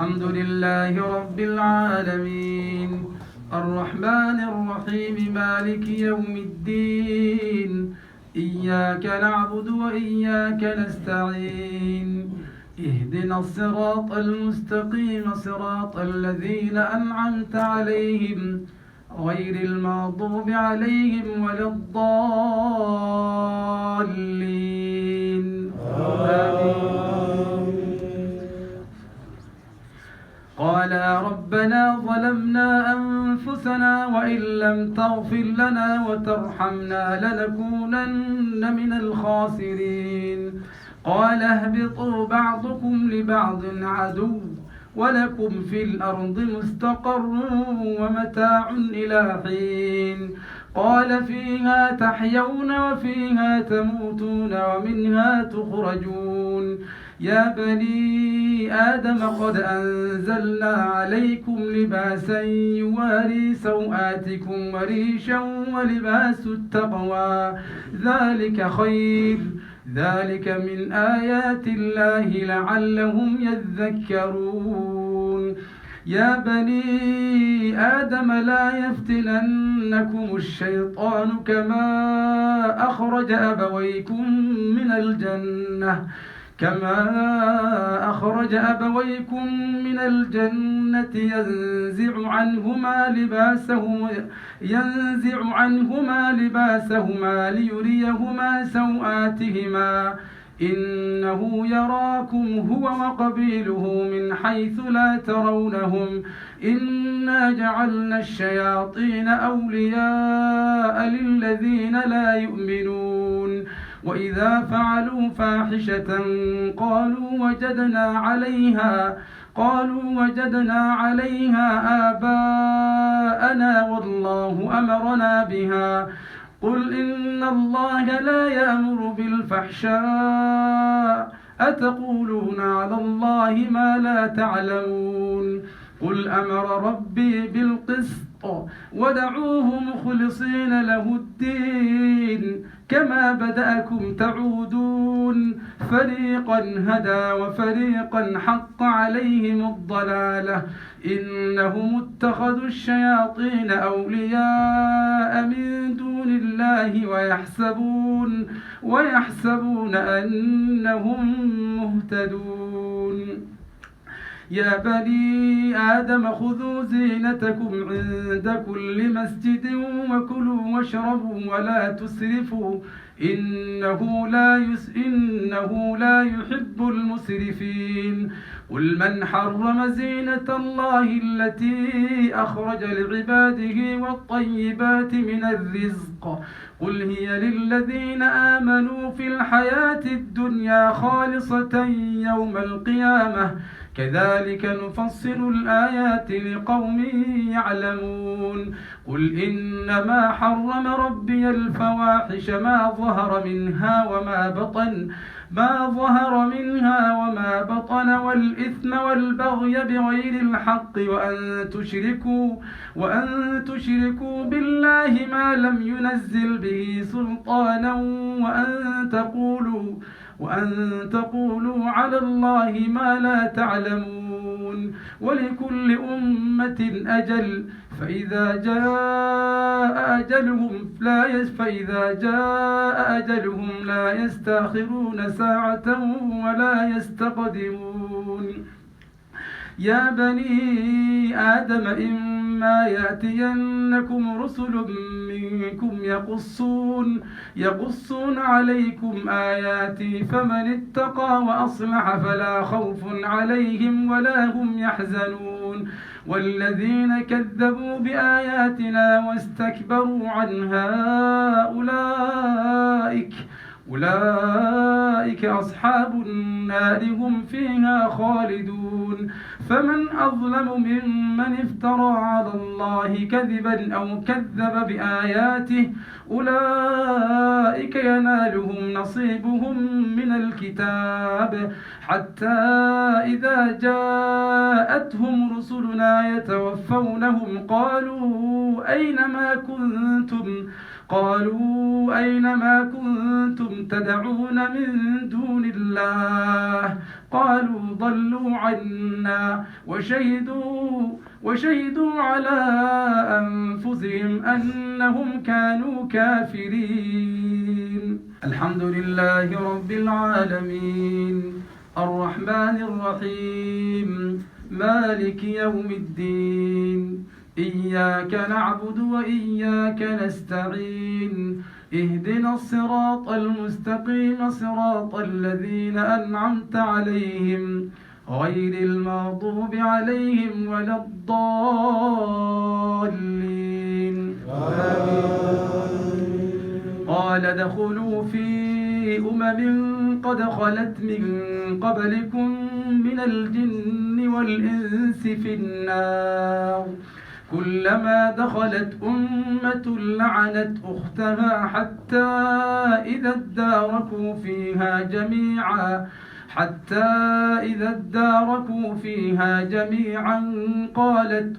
الحمد لله رب العالمين الرحمن الرحيم مالك يوم الدين إياك نعبد وإياك نستعين اهدنا الصراط المستقيم صراط الذين أنعمت عليهم غير المغضوب عليهم ولا الضالين آمين. قالا ربنا ظلمنا أنفسنا وإن لم تغفر لنا وترحمنا لنكونن من الخاسرين قال اهبطوا بعضكم لبعض عدو ولكم في الأرض مستقر ومتاع إلى حين قال فيها تحيون وفيها تموتون ومنها تخرجون يا بني آدم قد أنزلنا عليكم لباسا يواري سوآتكم وريشا ولباس التقوى ذلك خير ذلك من آيات الله لعلهم يذكرون يا بني آدم لا يفتننكم الشيطان كما أخرج أبويكم من الجنة ينزع عنهما لباسهما ليريهما سوآتهما إنه يراكم هو وقبيله من حيث لا ترونهم إنا جعلنا الشياطين أولياء للذين لا يؤمنون وإذا فعلوا فاحشة قالوا وجدنا عليها آباءنا والله أمرنا بها قل إن الله لا يأمر بالفحشاء أتقولون على الله ما لا تعلمون قل أمر ربي بالقسط ودعوه مخلصين له الدين كما بدأكم تعودون فريقا هدى وفريقا حق عليهم الضلالة إنهم اتخذوا الشياطين أولياء من دون الله ويحسبون أنهم مهتدون يا بني آدم خذوا زينتكم عند كل مسجد وكلوا واشربوا ولا تسرفوا إنه لا يحب المسرفين قل من حرم زينة الله التي أخرج لعباده والطيبات من الرزق قل هي للذين آمنوا في الحياة الدنيا خالصة يوم القيامة كذلك نفصل الآيات لقوم يعلمون قل إنما حرم ربي الفواحش ما ظهر منها وما بطن والإثم والبغي بغير الحق وأن تشركوا بالله ما لم ينزل به سلطانا وأن تقولوا على الله ما لا تعلمون ولكل أمة أجل فإذا جاء أجلهم لا يستأخرون ساعة ولا يستقدمون يا بني آدم إما يأتينكم رسل منكم يقصون عليكم آياتي فمن اتقى وأصلح فلا خوف عليهم ولا هم يحزنون والذين كذبوا بآياتنا واستكبروا عنها أولئك أصحاب النار هم فيها خالدون فمن أظلم ممن افترى على الله كذبا أو كذب بآياته أولئك ينالهم نصيبهم من الكتاب حتى إذا جاءتهم رسلنا يتوفونهم قالوا قالوا أين ما كنتم تدعون من دون الله قالوا ضلوا عنا وشهدوا على أنفسهم أنهم كانوا كافرين. الحمد لله رب العالمين الرحمن الرحيم مالك يوم الدين إياك نعبد وإياك نستعين اهدنا الصراط المستقيم صراط الذين أنعمت عليهم غير المغضوب عليهم ولا الضالين. قال ادخلوا في قد خلت من قبلكم من الجن والإنس في النار كلما دخلت أمة لعنت أختها حتى إذا اداركوا فيها جميعا قالت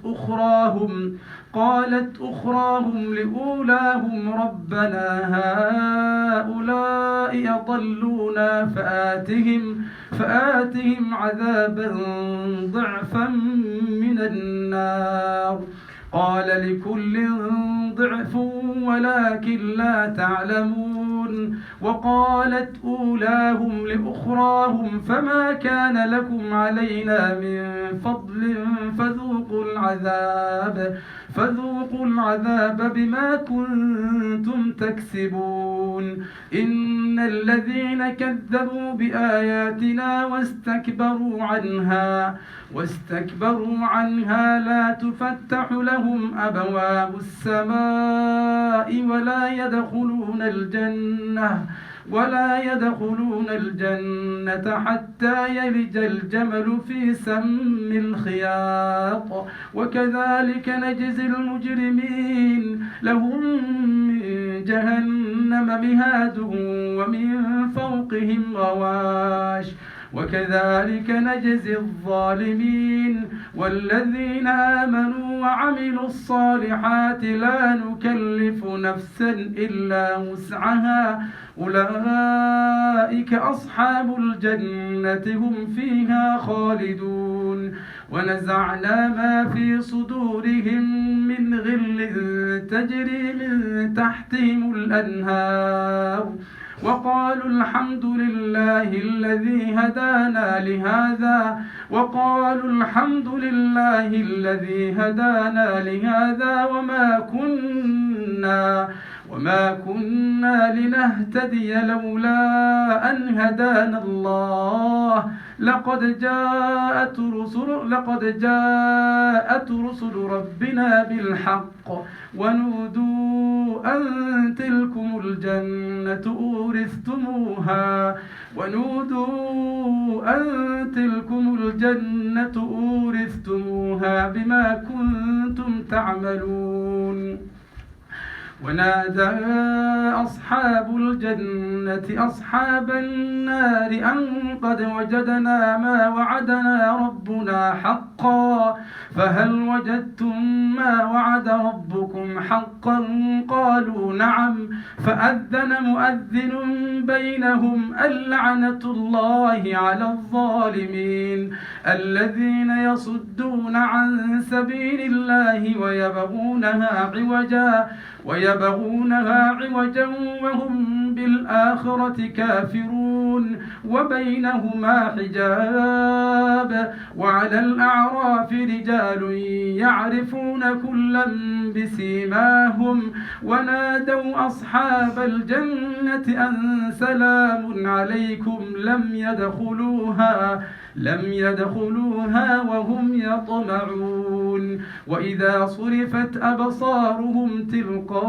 أخراهم لأولاهم ربنا هؤلاء أضلونا فآتهم عذابا ضعفا من النار قال لكل ضعف ولكن لا تعلمون. وقالت أولاهم لأخراهم فما كان لكم علينا من فضل فذوقوا العذاب بما كنتم تكسبون. إن الذين كذبوا بآياتنا واستكبروا عنها لا تفتح لهم أبواب السماء ولا يدخلون الجنة حتى يلج الجمل في سم الخياط وكذلك نجزي المجرمين. لهم من جهنم مهاد ومن فوقهم غواش وكذلك نجزي الظالمين. والذين آمنوا وعملوا الصالحات لا نكلف نفسا إلا وسعها أولئك أصحاب الجنة هم فيها خالدون. ونزعنا ما في صدورهم من غل تجري من تحتهم الأنهار وقالوا الحمد لله الذي هدانا لهذا وما كنا لنهتدي لولا أن هدانا الله لقد جاءت رسل ربنا بالحق ونودوا أن تلكم الجنة أورثتموها بما كنتم تعملون. ونادى أصحاب الجنة أصحاب النار أن قد وجدنا ما وعدنا ربنا حقا فهل وجدتم ما وعد ربكم حقا قالوا نعم فأذن مؤذن بينهم اللعنة الله على الظالمين الذين يصدون عن سبيل الله ويبغونها عوجا وهم بالآخرة كافرون وبينهما حجاب. وعلى الأعراف رجال يعرفون كلا بسيماهم ونادوا أصحاب الجنة أن سلام عليكم لم يدخلوها وهم يطمعون. وإذا صرفت أبصارهم تلقاء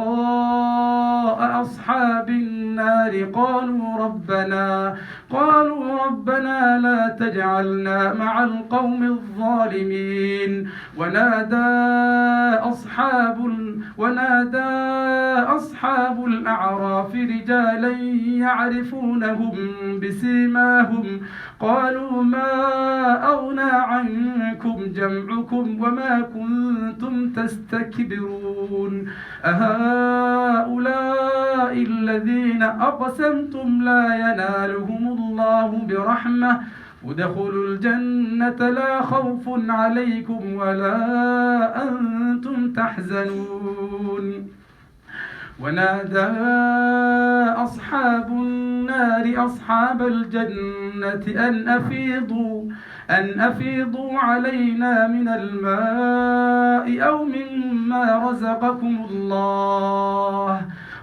أصحاب النار قالوا ربنا لا تجعلنا مع القوم الظالمين. ونادى أصحاب الأعراف رجالا يعرفونهم بسيماهم قالوا ما أغنى عنكم جمعكم وما كنتم تستكبرون أهؤلاء الذين أقسمتم لا ينالهم الله برحمة ادخلوا الجنة لا خوف عليكم ولا أنتم تحزنون ونادى أصحاب النار أصحاب الجنة أن أفيضوا علينا من الماء أو مما رزقكم الله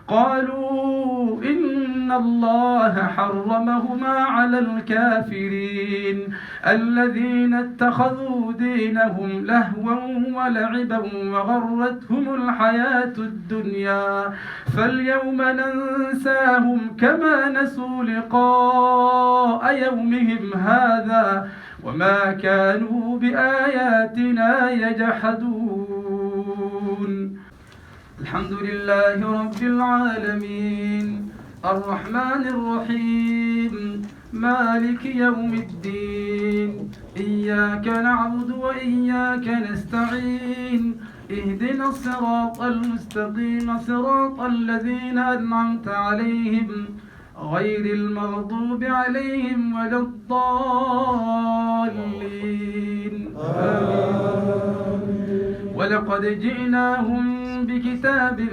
قالوا إن الله حرمهما على الكافرين الذين اتخذوا دينهم لهوا ولعبا وغرتهم الحياة الدنيا فاليوم ننساهم كما نسوا لقاء يومهم هذا وما كانوا بآياتنا يجحدون. الحمد لله رب العالمين الرحمن الرحيم مالك يوم الدين إياك نعبد وإياك نستعين اهدنا الصراط المستقيم صراط الذين أنعمت عليهم غير المغضوب عليهم ولا الضالين ولقد جئناهم بكتاب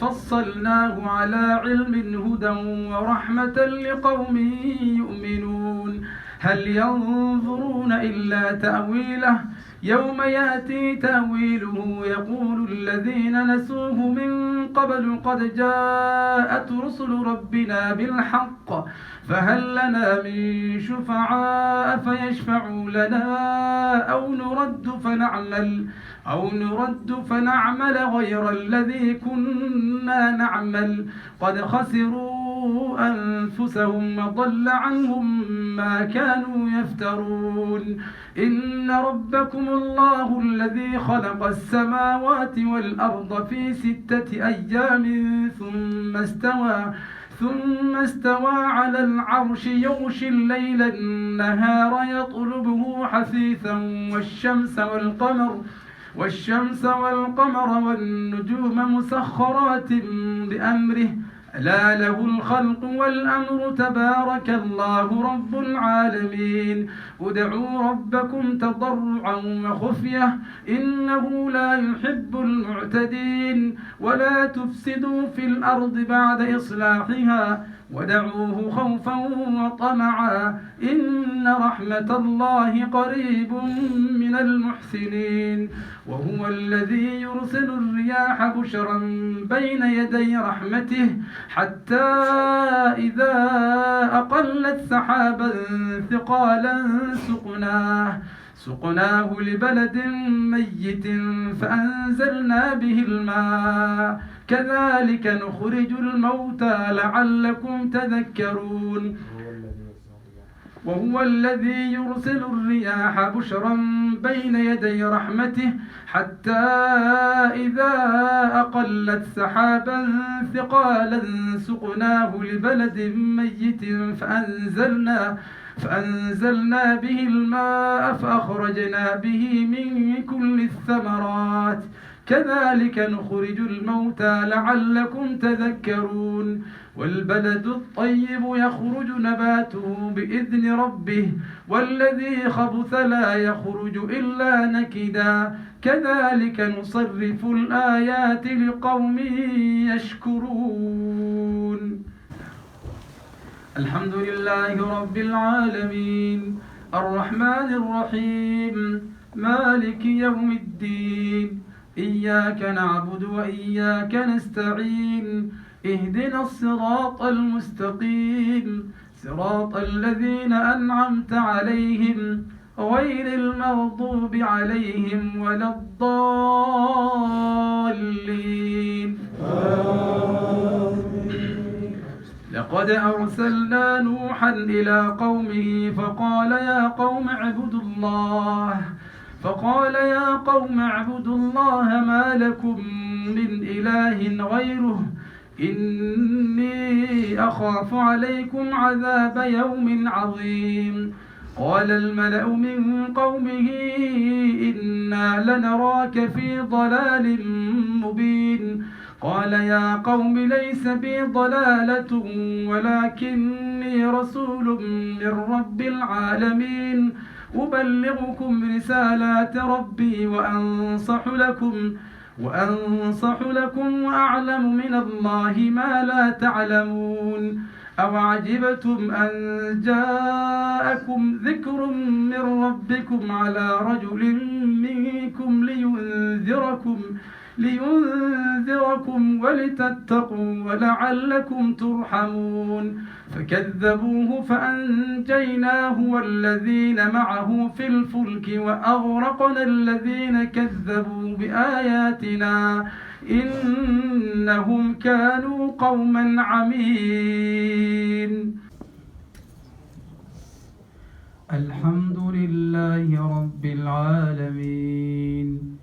فصلناه على علم هدى ورحمة لقوم يؤمنون هل ينظرون إلا تأويله يوم يأتي تأويله يقول الذين نسوه من قبل قد جاءت رسل ربنا بالحق فهل لنا من شفعاء فيشفعوا لنا أو نرد فنعمل غير الذي كنا نعمل قد خسروا أنفسهم وضل عنهم ما كانوا يفترون إن ربكم الله الذي خلق السماوات والأرض في 6 أيام ثم استوى على العرش يغشي الليل النهار يطلبه حثيثا والشمس والقمر والنجوم مسخرات بأمره ألا له الخلق والأمر تبارك الله رب العالمين ادعوا ربكم تضرعا وخفية إنه لا يحب المعتدين ولا تفسدوا في الأرض بعد إصلاحها ودعوه خوفا وطمعا إن رحمة الله قريب من المحسنين وهو الذي يرسل الرياح بشرا بين يدي رحمته حتى إذا أقلت سحابا ثقالا سقناه لبلد ميت فأنزلنا به الماء كذلك نخرج الموتى لعلكم تذكرون وهو الذي يرسل الرياح بشرا بين يدي رحمته حتى إذا أقلت سحابا ثقالا سقناه لبلد ميت فأنزلنا به الماء فأخرجنا به من كل الثمرات كذلك نخرج الموتى لعلكم تذكرون والبلد الطيب يخرج نباته بإذن ربه والذي خبث لا يخرج إلا نكدا كذلك نصرف الآيات لقوم يشكرون. الحمد لله رب العالمين الرحمن الرحيم مالك يوم الدين إياك نعبد وإياك نستعين اهدنا الصراط المستقيم صراط الذين أنعمت عليهم غير المغضوب عليهم ولا الضالين لقد أرسلنا نوحا إلى قومه فقال يا قوم اعبدوا الله ما لكم من إله غيره إني أخاف عليكم عذاب يوم عظيم قال الملأ من قومه إنا لنراك في ضلال مبين قال يا قوم ليس بي ضلالة ولكني رسول من رب العالمين أبلغكم رسالات ربي وأنصح لكم وأعلم من الله ما لا تعلمون أوعجبتم أن جاءكم ذكر من ربكم على رجل منكم لينذركم ولتتقوا ولعلكم ترحمون فكذبوه فأنجيناه والذين معه في الفلك وأغرقنا الذين كذبوا بآياتنا إنهم كانوا قوما عمين. الحمد لله رب العالمين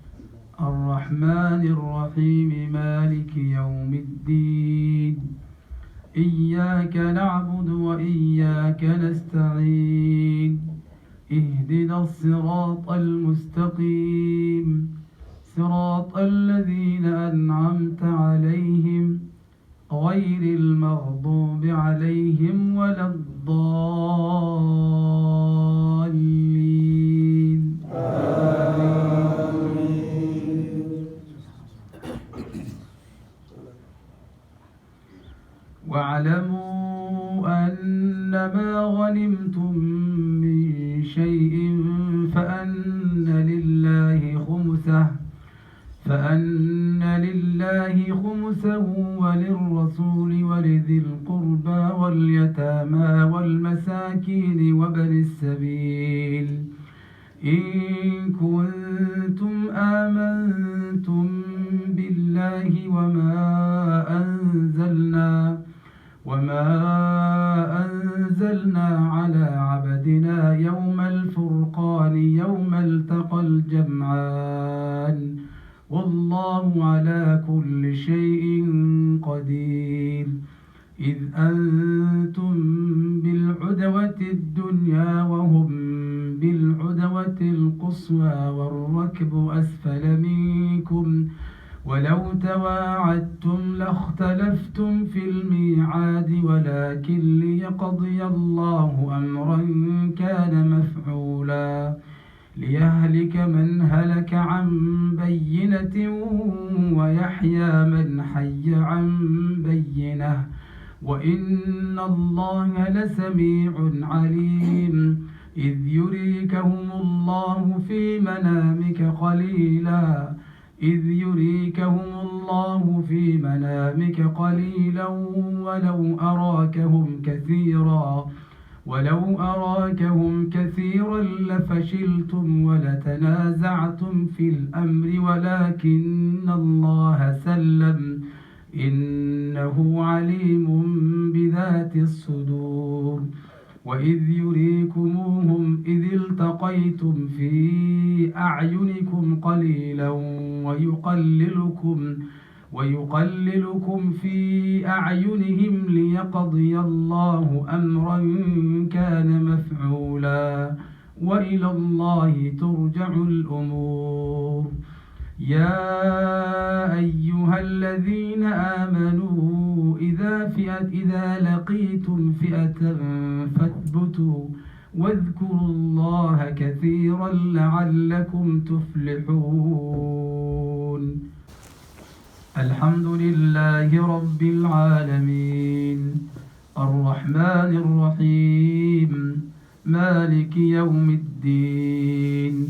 الرحمن الرحيم مالك يوم الدين إياك نعبد وإياك نستعين اهدنا الصراط المستقيم صراط الذين أنعمت عليهم غير المغضوب عليهم ولا الضالين واعلموا أنما غنمتم من شيء فأن لله خمسه وللرسول ولذي القربى واليتامى والمساكين وابن السبيل إن كنتم آمنتم بالله وما أنزلنا على عبدنا يوم الفرقان يوم التقى الجمعان والله على كل شيء قدير إذ أنتم بالعدوة الدنيا وهم بالعدوة القصوى والركب أسفل منكم ولو تواعدتم لاختلفتم في الميعاد ولكن ليقضي الله أمرا كان مفعولا ليهلك من هلك عن بينة ويحيى من حي عن بينة وإن الله لسميع عليم إذ يريكهم الله في منامك قليلا ولو أراكهم كثيرا لفشلتم ولتنازعتم في الأمر ولكن الله سلم إنه عليم بذات الصدور وإذ يريكموهم إذ التقيتم في أعينكم قليلا ويقللكم في أعينهم ليقضي الله أمرا كان مفعولا وإلى الله ترجع الأمور يا أيها الذين آمنوا إذا لقيتم فئة فاثبتوا واذكروا الله كثيرا لعلكم تفلحون. الحمد لله رب العالمين الرحمن الرحيم مالك يوم الدين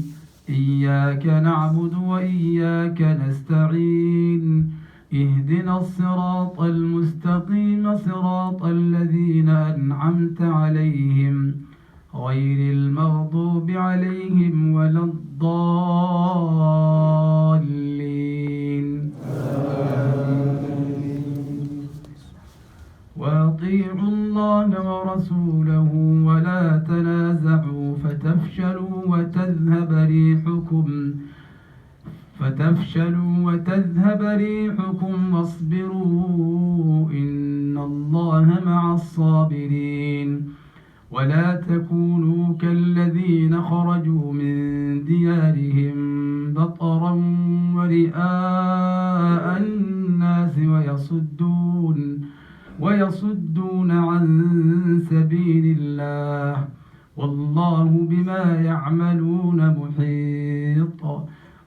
إياك نعبد وإياك نستعين اهدنا الصراط المستقيم صراط الذين أنعمت عليهم غير المغضوب عليهم ولا الضالين وأطيعوا الله ورسوله ولا تنازعوا فتفشلوا وتذهب ريحكم واصبروا إن الله مع الصابرين ولا تكونوا كالذين خرجوا من ديارهم بطرا ورئاء الناس ويصدون عن سبيل الله والله بما يعملون محيط.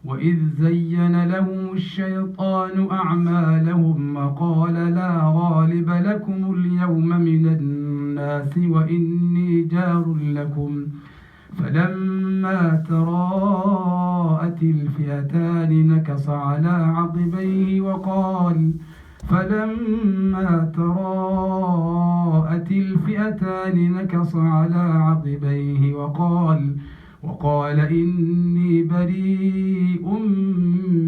وإذ زين لهم الشيطان أعمالهم وقال لا غالب لكم اليوم من الناس وإني جار لكم فلما تراءت الفئتان نكص على عقبيه وقال إني بريء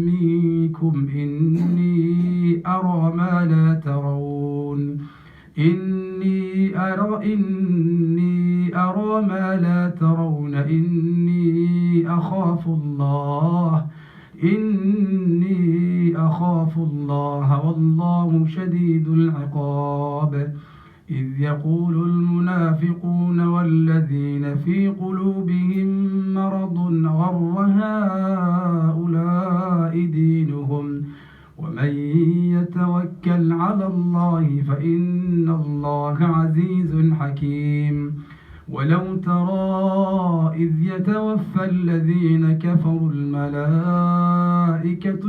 منكم إني أرى ما لا ترون إني أخاف الله والله شديد العقاب. إذ يقول المنافقون والذين في قلوبهم مرض غر هؤلاء دينهم ومن يتوكل على الله فإن الله عزيز حكيم. ولو ترى إذ يتوفى الذين كفروا الملائكة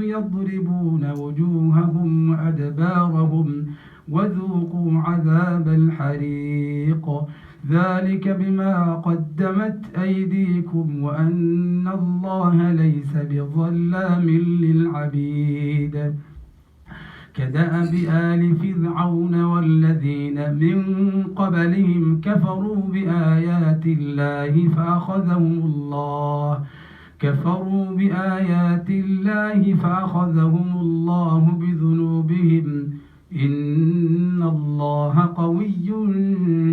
يضربون وجوههم وأدبارهم وذوقوا عذاب الحريق ذلك بما قدمت أيديكم وأن الله ليس بظلام للعبيد. كدأب آل فرعون والذين من قبلهم كفروا بآيات الله فأخذهم الله بذنوبهم إن الله قوي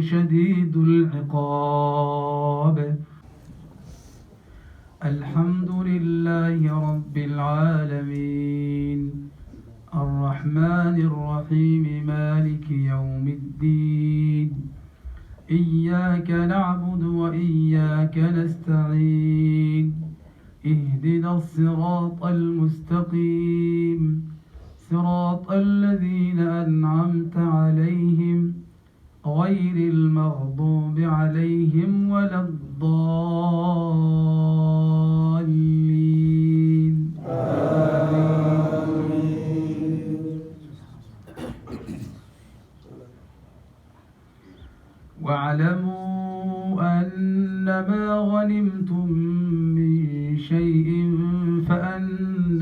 شديد العقاب. الحمد لله رب العالمين الرحمن الرحيم مالك يوم الدين إياك نعبد وإياك نستعين اهدنا الصراط المستقيم صراط الذين أنعمت عليهم غير المغضوب عليهم ولا الضالين واعلموا أنما غنمتم من شيء فأن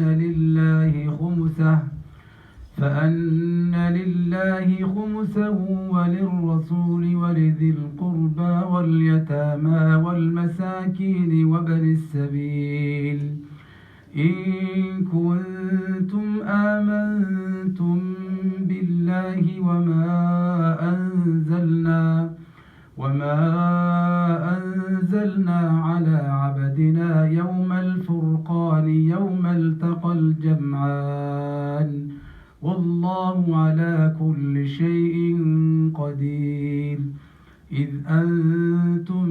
لله خمسه وللرسول ولذي القربى واليتامى والمساكين وابن السبيل إن كنتم آمنتم بالله وما أنزلنا على عبدنا يوم الفرقان يوم التقى الجمعان والله على كل شيء قدير. إذ أنتم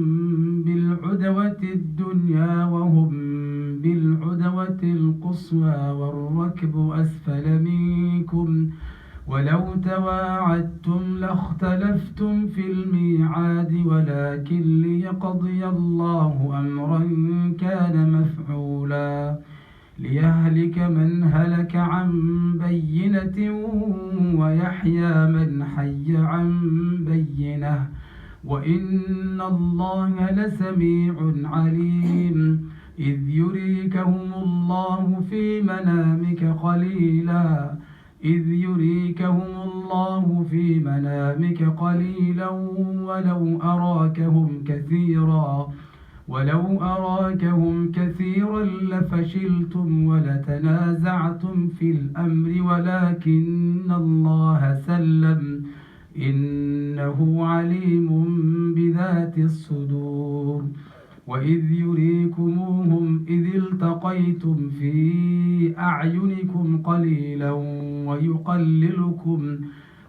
بالعدوة الدنيا وهم بالعدوة القصوى والركب أسفل منكم ولو تواعدتم لاختلفتم في الميعاد ولكن ليقضي الله أمرا كان مفعولا ليهلك من هلك عن بينة ويحيى من حي عن بينة وإن الله لسميع عليم. إذ يريكهم الله في منامك قليلا ولو أراكهم كثيرا لفشلتم ولتنازعتم في الأمر ولكن الله سلم إنه عليم بذات الصدور. وإذ يريكموهم إذ التقيتم في أعينكم قليلا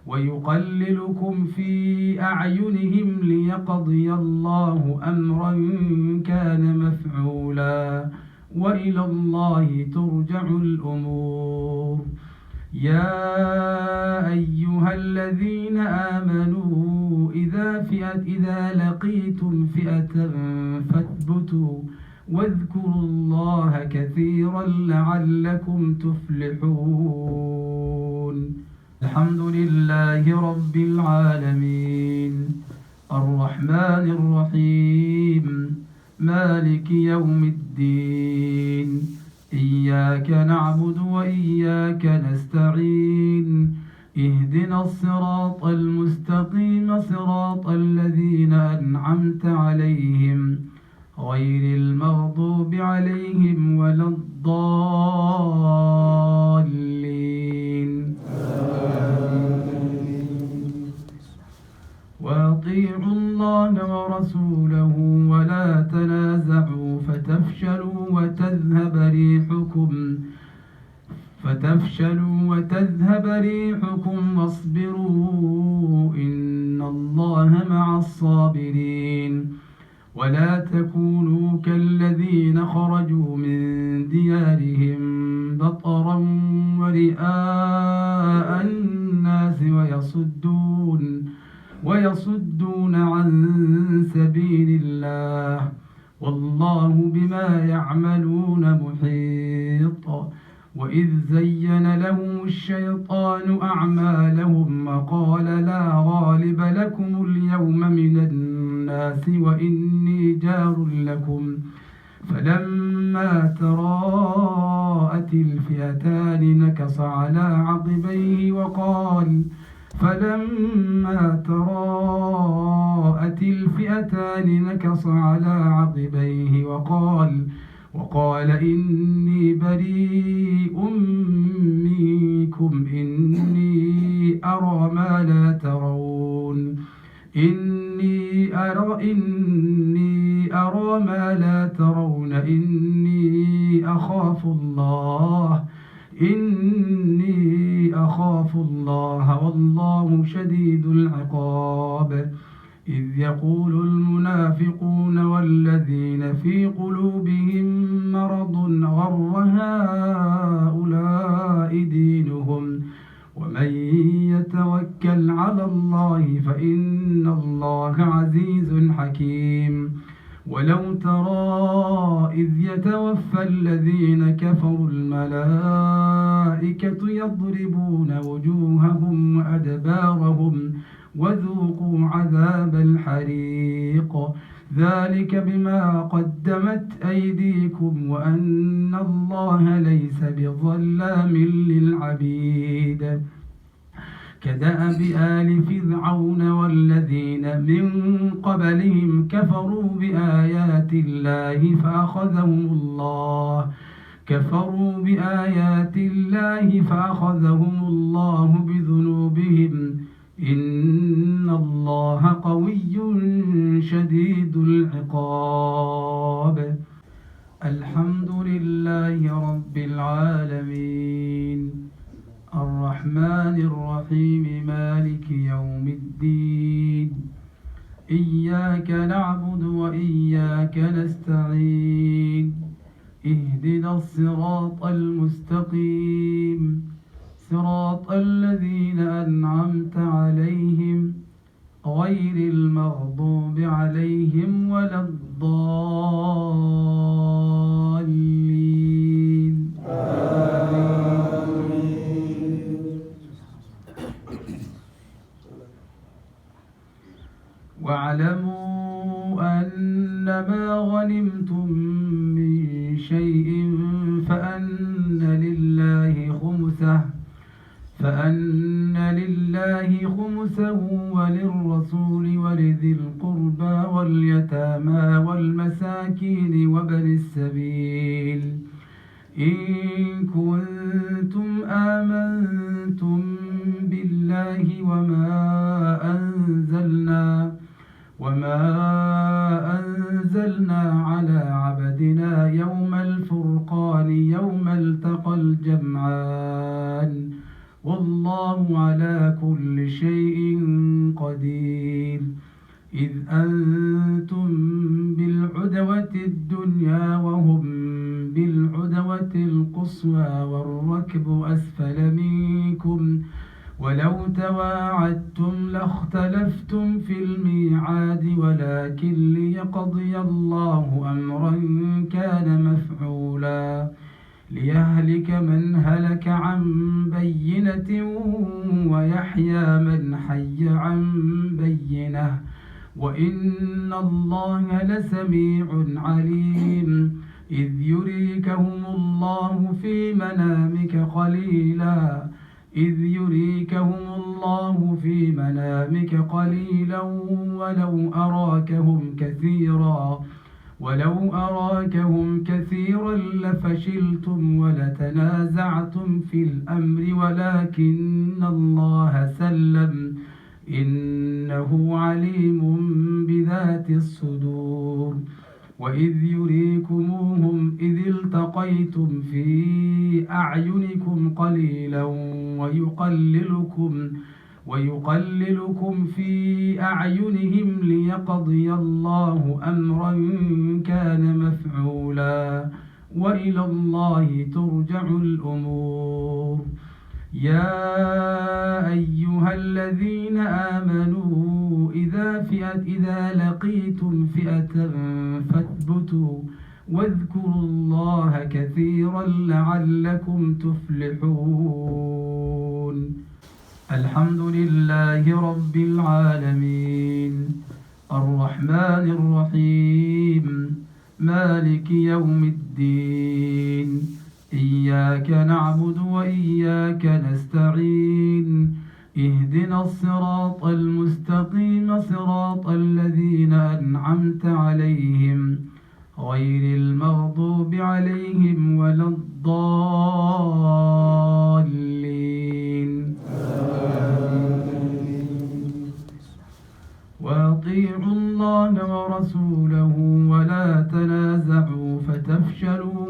ويقللكم في أعينهم ليقضي الله أمرا كان مفعولا وإلى الله ترجع الأمور. يا أيها الذين آمنوا إذا لقيتم فئة فاثبتوا واذكروا الله كثيرا لعلكم تفلحون. الحمد لله رب العالمين الرحمن الرحيم مالك يوم الدين إياك نعبد وإياك نستعين اهدنا الصراط المستقيم صراط الذين أنعمت عليهم غير المغضوب عليهم ولا الضالين. وأطيعوا الله ورسوله ولا تنازعوا فتفشلوا وتذهب ريحكم واصبروا إن الله مع الصابرين. ولا تكونوا كالذين خرجوا من ديارهم بطرا ورئاء الناس ويصدون عن سبيل الله والله بما يعملون محيط. وإذ زين لهم الشيطان أعمالهم وقال لا غالب لكم اليوم من الناس وإني جار لكم فلما تراءت الفئتان نكص على عقبيه وقال إني بريء منكم إني أرى ما لا ترون إني أخاف الله والله شديد العقاب. إذ يقول المنافقون والذين في قلوبهم مرض غر هؤلاء دينهم ومن يتوكل على الله فإن الله عزيز حكيم. ولو ترى إذ يتوفى الذين كفروا الملائكة يضربون وجوههم وأدبارهم وذوقوا عذاب الحريق ذلك بما قدمت أيديكم وأن الله ليس بظلام للعبيد. كدأب آل فرعون والذين من قبلهم كفروا بآيات الله فأخذهم الله بذنوبهم إن الله قوي شديد العقاب. الحمد لله رب العالمين الرحمن الرحيم مالك يوم الدين إياك نعبد وإياك نستعين اهدنا الصراط المستقيم صراط الذين أنعمت عليهم غير المغضوب عليهم ولا الضالين. واعلموا أنما غنمتم من شيء فأن لله خمسه وللرسول ولذي القربى واليتامى والمساكين وابن السبيل إن كنتم آمنتم بالله وما أنزلنا على عبدنا يوم الفرقان يوم التقى الجمعان والله على كل شيء قدير. إذ أنتم بالعدوة الدنيا وهم بالعدوة القصوى والركب أسفل منكم، ولو تواعدتم لاختلفتم في الميعاد، ولكن ليقضي الله أمرا كان مفعولا ليهلك من هلك عن بينة ويحيى من حي عن بينة، وإن الله لسميع عليم. إذ يريكهم الله في منامك قليلا ولو أراكهم كثيرا لفشلتم ولتنازعتم في الأمر، ولكن الله سلم، إنه عليم بذات الصدور. وإذ يريكموهم إذ التقيتم في أعينكم قليلا ويقللكم في أعينهم ليقضي الله أمرا كان مفعولا، وإلى الله ترجع الأمور. يا أيها الذين آمنوا إذا لقيتم فئة فاثبتوا واذكروا الله كثيرا لعلكم تفلحون. الحمد لله رب العالمين، الرحمن الرحيم، مالك يوم الدين، إياك نعبد وإياك نستعين، اهدنا الصراط المستقيم صراط الذين أنعمت عليهم غير المغضوب عليهم ولا الضالين. وأطيعوا الله ورسوله ولا تنازعوا فتفشلوا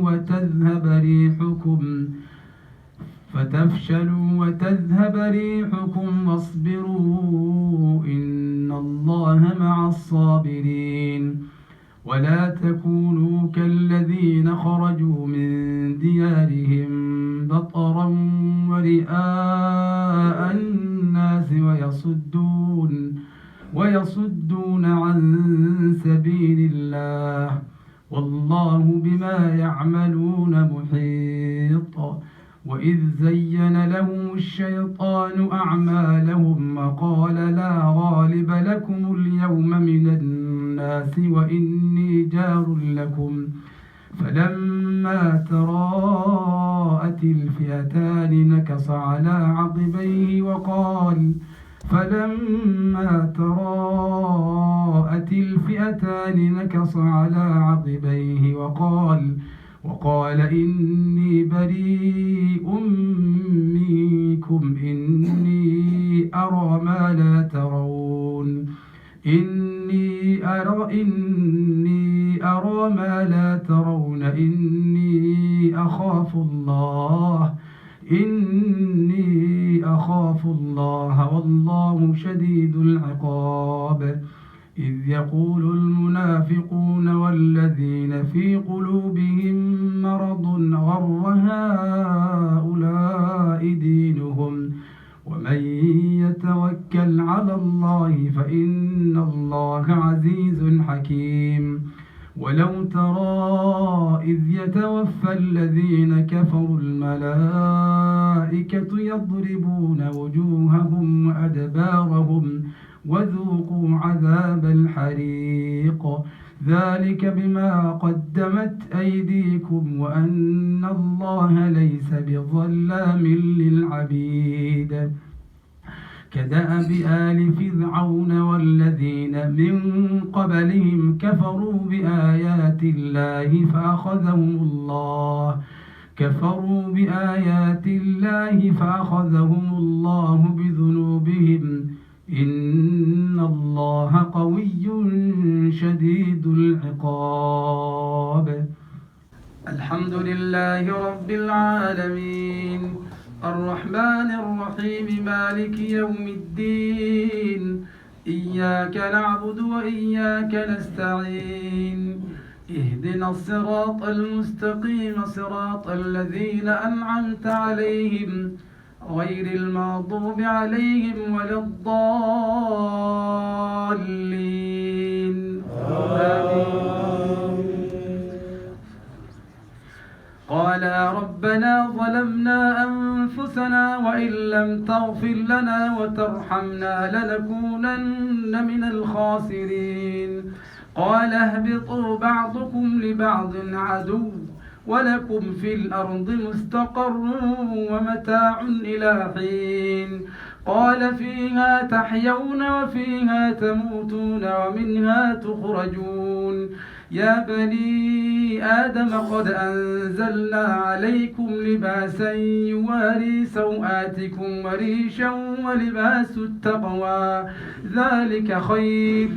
وتذهب ريحكم واصبروا إن الله مع الصابرين. ولا تكونوا كالذين خرجوا من ديارهم بطرا ورئاء الناس ويصدون عن سبيل الله، والله بما يعملون محيط. وإذ زين لهم الشيطان أعمالهم وقال لا غالب لكم اليوم من الناس وإني جار لكم، فلما تراءت الفئتان نكص على عقبيه وقال إني بريء منكم إني أرى ما لا ترون إني أخاف الله والله شديد العقاب. إذ يقول المنافقون والذين في قلوبهم مرض غر هؤلاء دينهم ومن يتوكل على الله فإن الله عزيز حكيم. ولو ترى إذ يتوفى الذين كفروا الملائكة يضربون وجوههم وأدبارهم وذوقوا عذاب الحريق، ذلك بما قدمت أيديكم وأن الله ليس بظلام للعبيد. كدأب آل فرعون والذين من قبلهم كفروا بآيات الله فأخذهم الله بذنوبهم إن الله قوي شديد العقاب. الحمد لله رب العالمين، الرحمن الرحيم مالك يوم الدين إياك نعبد وإياك نستعين اهدنا الصراط المستقيم صراط الذين أنعمت عليهم غير المغضوب عليهم ولا الضالين آمين. قالا ربنا ظلمنا أنفسنا وإن لم تغفر لنا وترحمنا لنكونن من الخاسرين قال اهبطوا بعضكم لبعض عدو ولكم في الأرض مستقر ومتاع إلى حين قال فيها تحيون وفيها تموتون ومنها تخرجون يا بني آدم قد أنزلنا عليكم لباسا يواري سوآتكم وريشا ولباس التقوى ذلك خير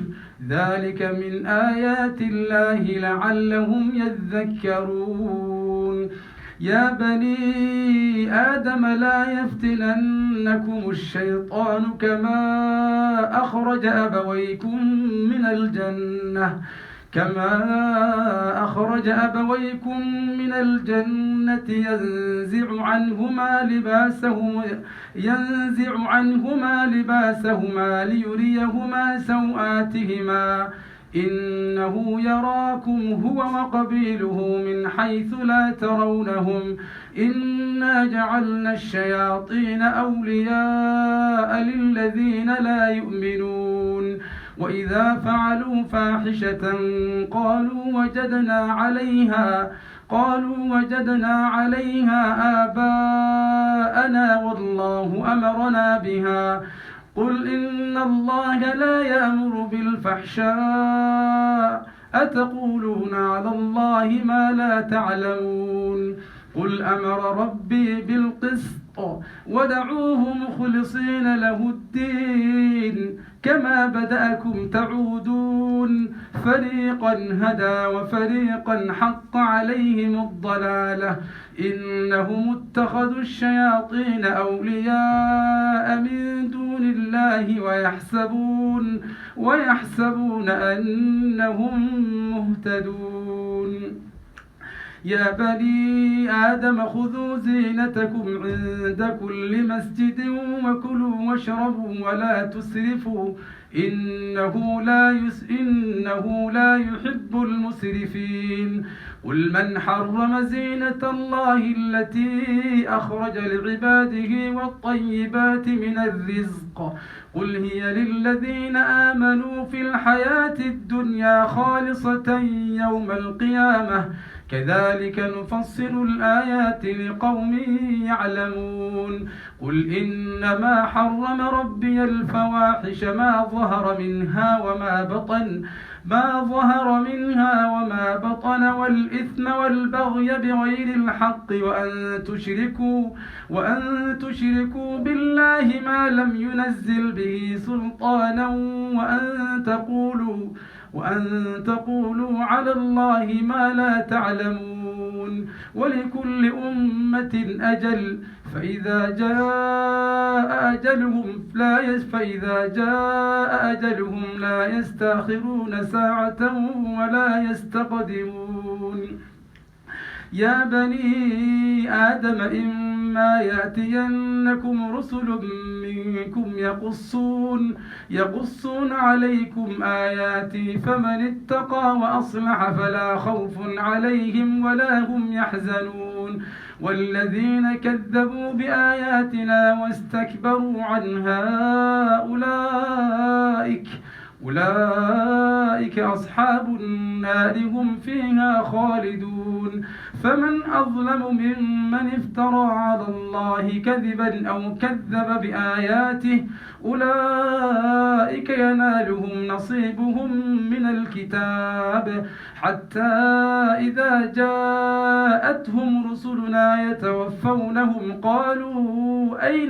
ذلك من آيات الله لعلهم يذكرون يا بني آدم لا يفتننكم الشيطان كما أخرج أبويكم من الجنة ينزع عنهما لباسهما ليريهما سوآتهما إنه يراكم هو وقبيله من حيث لا ترونهم إنا جعلنا الشياطين أولياء للذين لا يؤمنون وإذا فعلوا فاحشة قالوا وجدنا عليها آباءنا والله أمرنا بها قل إن الله لا يأمر بالفحشاء أتقولون على الله ما لا تعلمون قل أمر ربي بالقسط ودعوه مخلصين له الدين كما بدأكم تعودون فريقا هدى وفريقا حق عليهم الضلالة إنهم اتخذوا الشياطين أولياء من دون الله ويحسبون أنهم مهتدون يا بني آدم خذوا زينتكم عند كل مسجد وكلوا واشربوا ولا تسرفوا إنه لا يحب المسرفين قل من حرم زينة الله التي أخرج لعباده والطيبات من الرزق قل هي للذين آمنوا في الحياة الدنيا خالصة يوم القيامة كذلك نفصل الآيات لقوم يعلمون قل إنما حرم ربي الفواحش ما ظهر منها وما بطن والإثم والبغي بغير الحق وأن تشركوا بالله ما لم ينزل به سلطانا وأن تقولوا على الله ما لا تعلمون ولكل أمة أجل فإذا جاء أجلهم لا يستأخرون ساعة ولا يستقدمون يا بني آدم إما يأتينكم رسل منكم يقصون عليكم آياتي فمن اتقى وأصلح فلا خوف عليهم ولا هم يحزنون والذين كذبوا بآياتنا واستكبروا عنها أولئك أصحاب النار هم فيها خالدون فمن أظلم ممن افترى على الله كذبا أو كذب بآياته أولئك ينالهم نصيبهم من الكتاب حتى إذا جاءتهم رسلنا يتوفونهم قالوا أين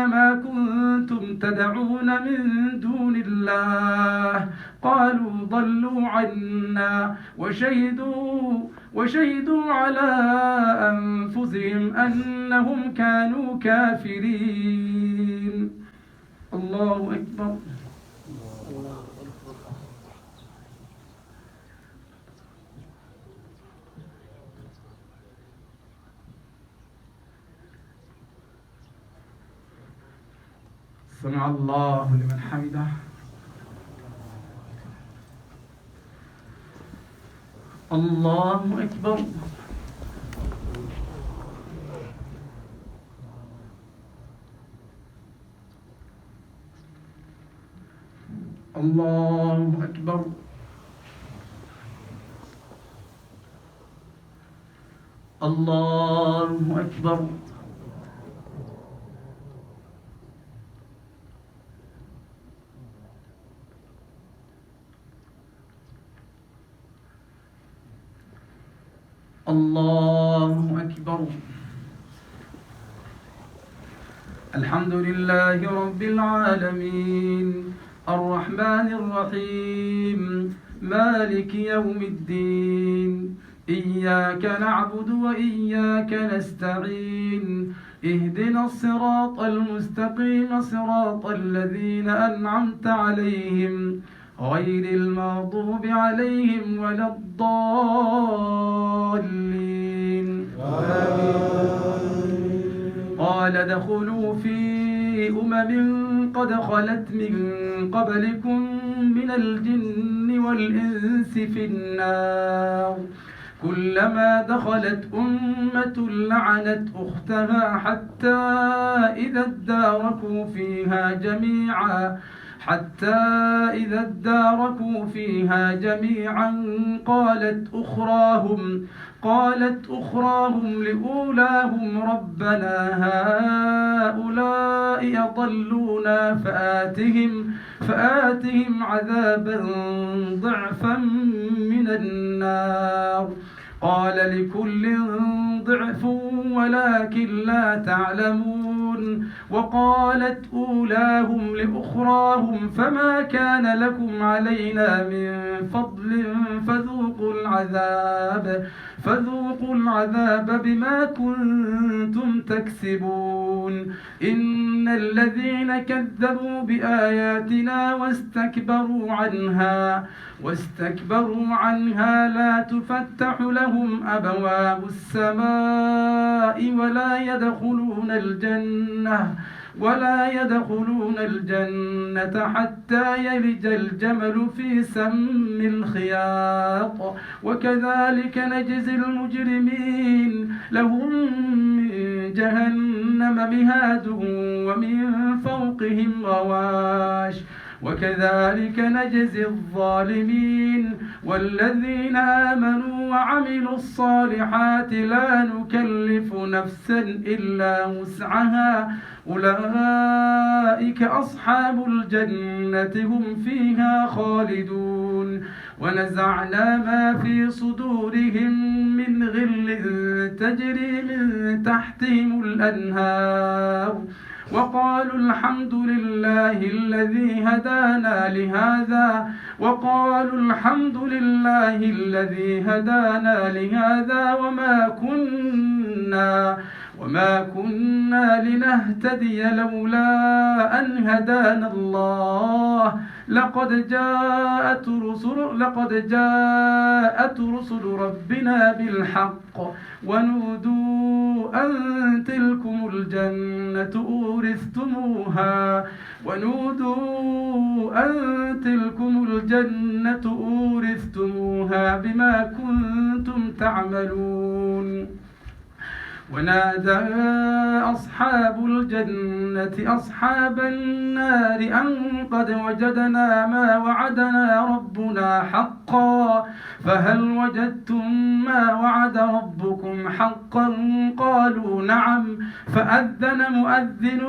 ما كنتم تدعون من دون الله قالوا ضلوا عنا وشهدوا على أنفسهم أنهم كانوا كافرين. الله أكبر. سمع الله لمن حمده. الله أكبر. الله أكبر. الله أكبر. الله أكبر. الحمد لله رب العالمين الرحمن الرحيم مالك يوم الدين إياك نعبد وإياك نستعين اهدنا الصراط المستقيم صراط الذين أنعمت عليهم غير المغضوب عليهم ولا الضالين. قال ادخلوا في قد خلت من قبلكم من الجن والإنس في النار كلما دخلت أمة لعنت أختها حتى إذا اداركوا فيها جميعا قالت أخراهم لأولاهم ربنا هؤلاء أضلونا فآتهم عذابا ضعفا من النار قال لكل ضعف ولكن لا تعلمون. وقالت أولاهم لأخراهم فما كان لكم علينا من فضل فذوقوا العذاب بما كنتم تكسبون. إن الذين كذبوا بآياتنا واستكبروا عنها لا تفتح لهم أبواب السماء ولا يدخلون الجنة حتى يلج الجمل في سم الخياط وكذلك نجزي المجرمين. لهم من جهنم مهاد ومن فوقهم غواش وكذلك نجزي الظالمين. والذين آمنوا وعملوا الصالحات لا نكلف نفسا إلا وسعها أولئك أصحاب الجنة هم فيها خالدون. ونزعنا ما في صدورهم من غل تجري من تحتهم الأنهار وقالوا الحمد لله الذي هدانا لهذا وما كنا لنهتدي لولا أن هدانا الله لقد جاءت رسل ربنا بالحق ونودوا أن تلكم الجنة أورثتموها بما كنتم تعملون. ونادى أصحاب الجنة أصحاب النار أن قد وجدنا ما وعدنا ربنا حقا فهل وجدتم ما وعد ربكم حقا قالوا نعم فأذن مؤذن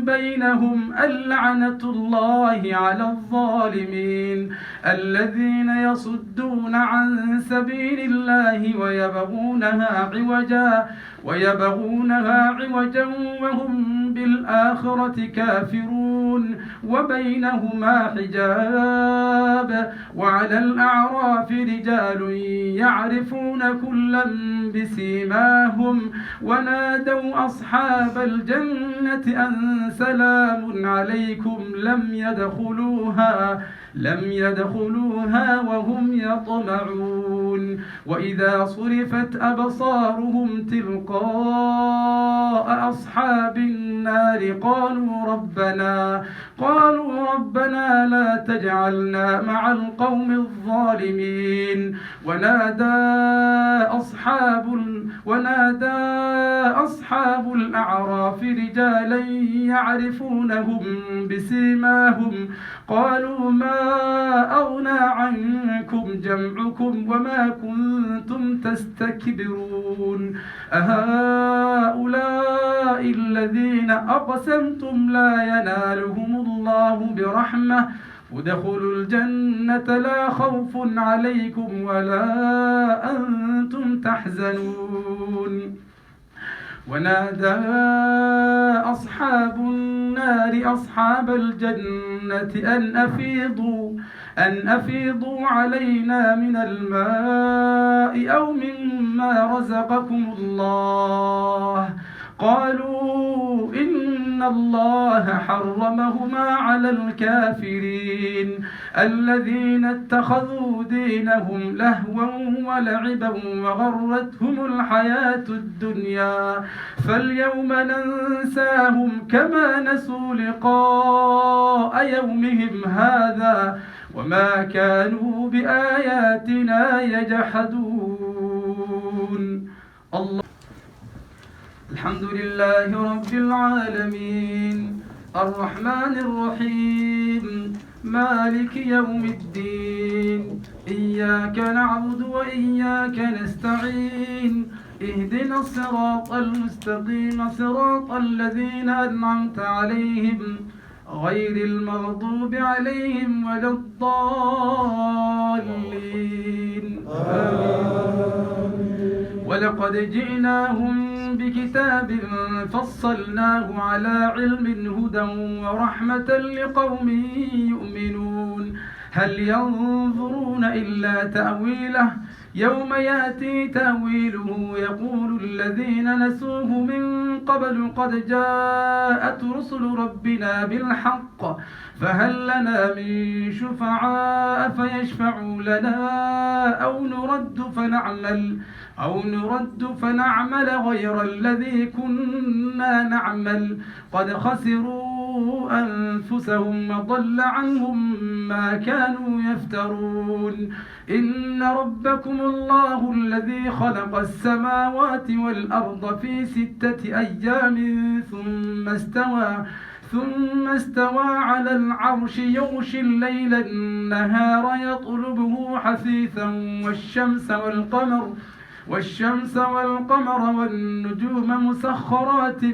بينهم اللعنة الله على الظالمين الذين يصدون عن سبيل الله ويبغونها عوجا ويبغونها عوجا وهم بالآخرة كافرون وبينهما حجاب وعلى الأعراف رجال يعرفون كلا بسيماهم ونادوا أصحاب الجنة أن سلام عليكم لم يدخلوها وهم يطمعون وإذا صرفت أبصارهم تلقاء أصحاب النار قالوا ربنا لا تجعلنا مع القوم الظالمين ونادى أصحاب الأعراف رجالا يعرفونهم بسيماهم قالوا ما أغنى عنكم جمعكم وما كنتم تستكبرون أهؤلاء الذين أقسمتم لا ينالهم الله برحمة ادخلوا الجنة لا خوف عليكم ولا أنتم تحزنون ونادى أصحاب النار أصحاب الجنة أن أفيضوا علينا من الماء أو مما رزقكم الله قالوا إن الله حرمهما على الكافرين الذين اتخذوا دينهم لهوا ولعبا وغرتهم الحياة الدنيا فاليوم ننساهم كما نسوا لقاء يومهم هذا وما كانوا بآياتنا يجحدون. الحمد لله رب العالمين الرحمن الرحيم مالك يوم الدين إياك نعبد وإياك نستعين اهدنا الصراط المستقيم صراط الذين أنعمت عليهم غير المغضوب عليهم ولا الضالين ولقد جئناهم بكتاب فصلناه على علم هدى ورحمة لقوم يؤمنون هل ينظرون إلا تأويله يوم يأتي تأويله يقول الذين نسوه من قبل قد جاءت رسل ربنا بالحق فهل لنا من شفعاء فيشفعوا لنا أو نرد فنعمل غير الذي كنا نعمل قد خسروا أنفسهم وضل عنهم ما كانوا يفترون إن ربكم الله الذي خلق السماوات والأرض في 6 أيام ثم استوى على العرش يغشي الليل النهار يطلبه حثيثا والشمس والقمر والنجوم مسخرات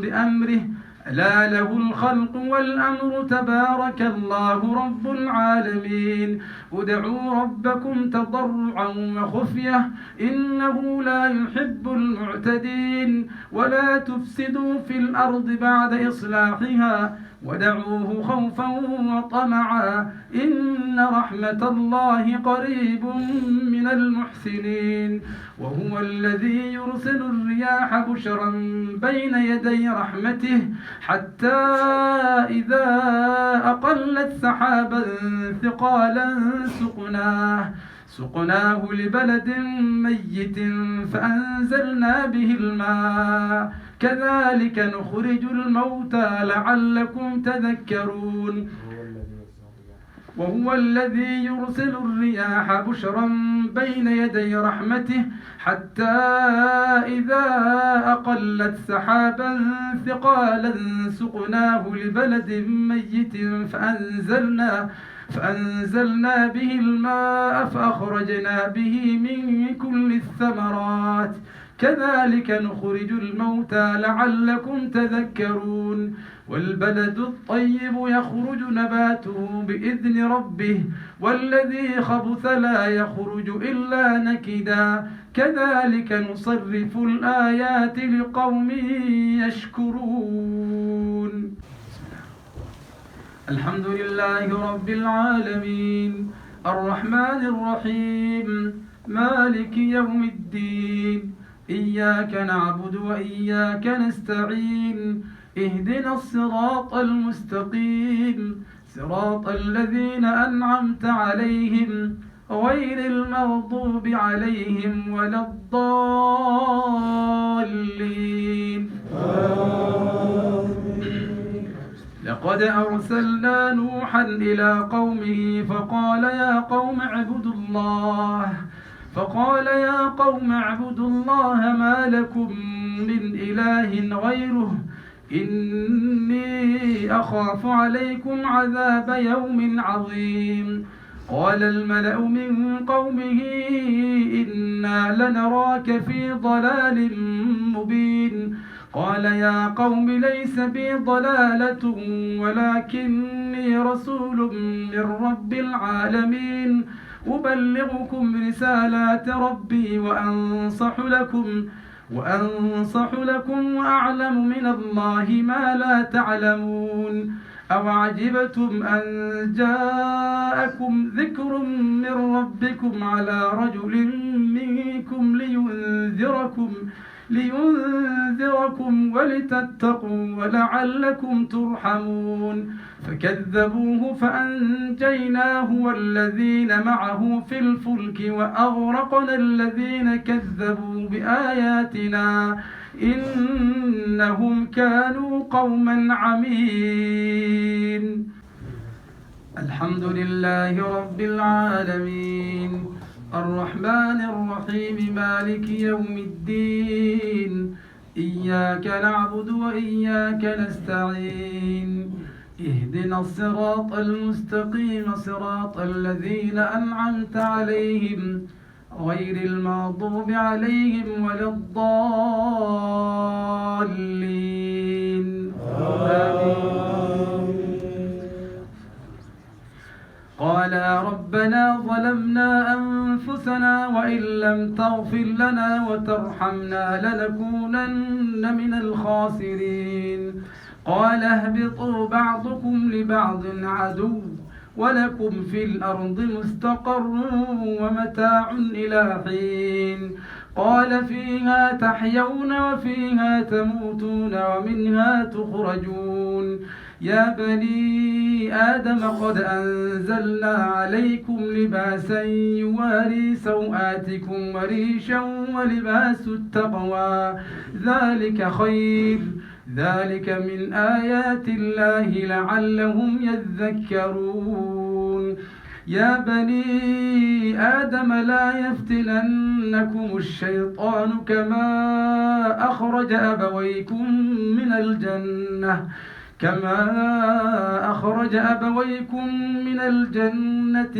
بأمره ألا له الخلق والأمر تبارك الله رب العالمين ادعوا ربكم تضرعا وخفية إنه لا يحب المعتدين ولا تفسدوا في الأرض بعد إصلاحها ودعوه خوفا وطمعا إن رحمة الله قريب من المحسنين وهو الذي يرسل الرياح بشرا بين يدي رحمته حتى إذا أقلت سحابا ثقالا سقناه لبلد ميت فأنزلنا به الماء كذلك نخرج الموتى لعلكم تذكرون وهو الذي يرسل الرياح بشرا بين يدي رحمته حتى إذا أقلت سحابا ثقالا سقناه لبلد ميت فأنزلنا به الماء فأخرجنا به من كل الثمرات كذلك نخرج الموتى لعلكم تذكرون والبلد الطيب يخرج نباته بإذن ربه والذي خبث لا يخرج إلا نكدا كذلك نصرف الآيات لقوم يشكرون. الحمد لله رب العالمين الرحمن الرحيم مالك يوم الدين إياك نعبد وإياك نستعين اهدنا الصراط المستقيم صراط الذين أنعمت عليهم غير المغضوب عليهم ولا الضالين. لقد أرسلنا نوحا إلى قومه فقال يا قوم اعبدوا الله ما لكم من إله غيره إني أخاف عليكم عذاب يوم عظيم. قال الملأ من قومه إنا لنراك في ضلال مبين. قال يا قوم ليس بي ضلالة ولكني رسول من رب العالمين أبلغكم رسالات ربي وأنصح لكم وأعلم من الله ما لا تعلمون. أوعجبتم أن جاءكم ذكر من ربكم على رجل منكم لينذركم ولتتقوا ولعلكم ترحمون. فكذبوه فأنجيناه والذين معه في الفلك وأغرقنا الذين كذبوا بآياتنا إنهم كانوا قوما عمين. الحمد لله رب العالمين الرحمن الرحيم مالك يوم الدين إياك نعبد وإياك نستعين اهدنا الصراط المستقيم صراط الذين أنعمت عليهم غير المغضوب عليهم ولا الضالين آمين. قال ربنا ظلمنا أنفسنا وإن لم تغفر لنا وترحمنا لنكونن من الخاسرين. قال اهبطوا بعضكم لبعض عدو ولكم في الأرض مستقر ومتاع إلى حين. قال فيها تحيون وفيها تموتون ومنها تخرجون. يا بني آدم قد أنزلنا عليكم لباسا يواري سوآتكم وريشا ولباس التقوى ذلك خير ذلك من آيات الله لعلهم يذكرون. يا بني آدم لا يفتننكم الشيطان كما أخرج أبويكم من الجنة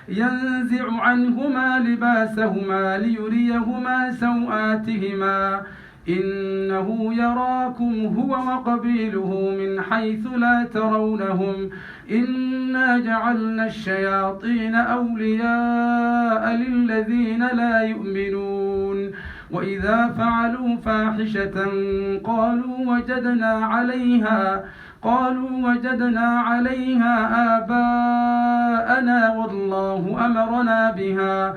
ينزع عنهما لباسهما ليريهما سوآتهما إنه يراكم هو وقبيله من حيث لا ترونهم إنا جعلنا الشياطين أولياء للذين لا يؤمنون. وإذا فعلوا فاحشة قالوا وجدنا عليها آباءنا والله أمرنا بها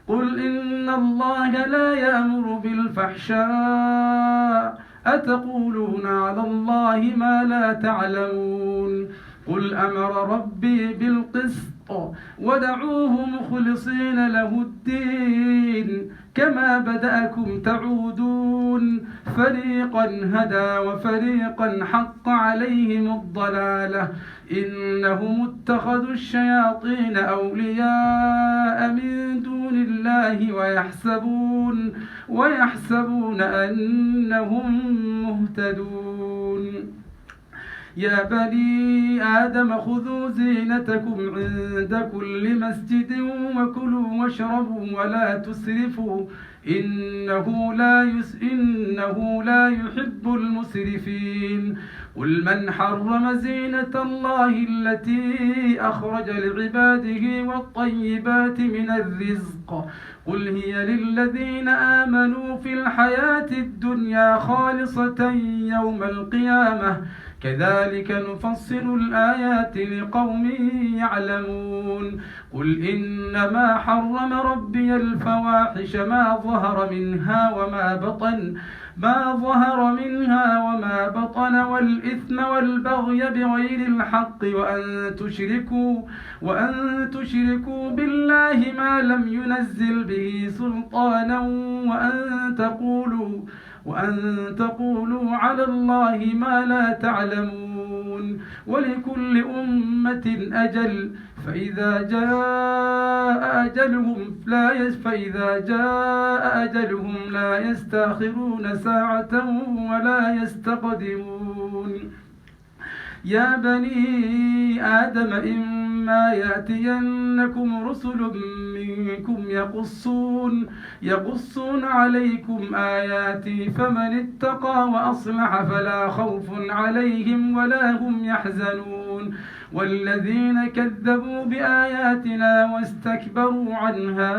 قل إن الله لا يأمر بالفحشاء أتقولون على الله ما لا تعلمون. قل أمر ربي بالقسط ودعوه مخلصين له الدين كما بدأكم تعودون فريقا هدى وفريقا حق عليهم الضلالة إنهم اتخذوا الشياطين أولياء من دون الله ويحسبون أنهم مهتدون. يا بني آدم خذوا زينتكم عند كل مسجد وكلوا واشربوا ولا تسرفوا إنه لا يحب المسرفين قل من حرم زينة الله التي أخرج لعباده والطيبات من الرزق قل هي للذين آمنوا في الحياة الدنيا خالصة يوم القيامة كذلك نفصل الآيات لقوم يعلمون قل إنما حرم ربي الفواحش ما ظهر منها وما بطن والإثم والبغي بغير الحق وأن تشركوا بالله ما لم ينزل به سلطانا وأن تقولوا على الله ما لا تعلمون ولكل أمة أجل فإذا جاء أجلهم لا يستأخرون ساعة ولا يستقدمون يا بني آدم إما يأتينكم رسل منكم يقصون عليكم آياتي فمن اتقى وأصلح فلا خوف عليهم ولا هم يحزنون والذين كذبوا بآياتنا واستكبروا عنها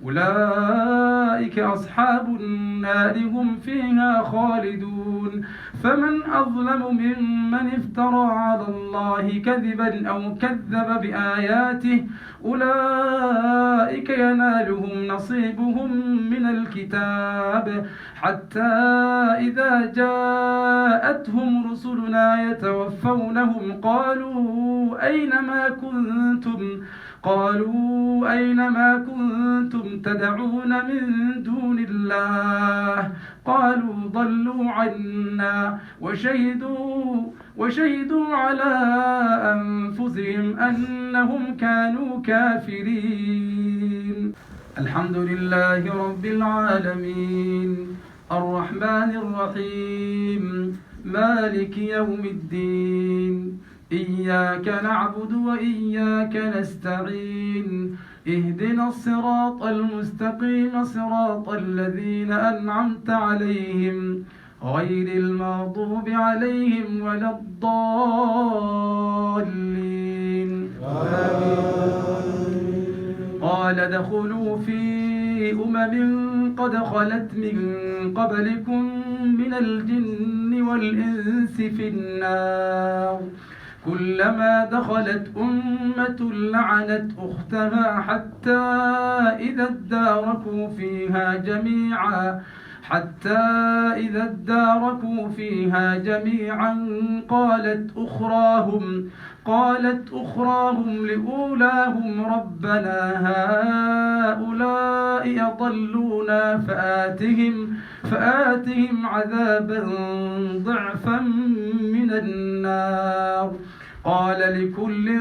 أولئك أصحاب النار هم فيها خالدون فمن أظلم ممن افترى على الله كذبا أو كذب بآياته أولئك ينالهم نصيبهم من الكتاب حتى إذا جاءتهم رسلنا يتوفونهم قالوا أين ما كنتم تدعون من دون الله قالوا ضلوا عنا وشهدوا على أنفسهم أنهم كانوا كافرين الحمد لله رب العالمين الرحمن الرحيم مالك يوم الدين إياك نعبد وإياك نستعين اهدنا الصراط المستقيم صراط الذين أنعمت عليهم غير المغضوب عليهم ولا الضالين قال ادخلوا في قد خلت من قبلكم من الجن والإنس في النار كلما دخلت أمة لعنت أختها حتى إذا اداركوا فيها جميعا قالت أخراهم لأولاهم ربنا هؤلاء أضلونا فآتهم عذابا ضعفا من النار قال لكل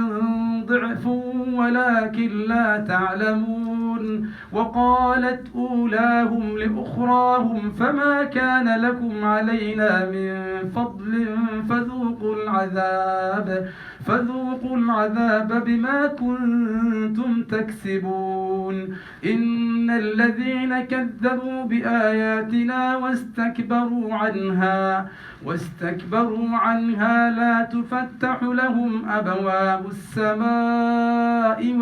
ضعف ولكن لا تعلمون وقالت أولاهم لأخراهم فما كان لكم علينا من فضل فذوقوا العذاب بما كنتم تكسبون إن الذين كذبوا بآياتنا واستكبروا عنها لا تفتح لهم أبواب السماء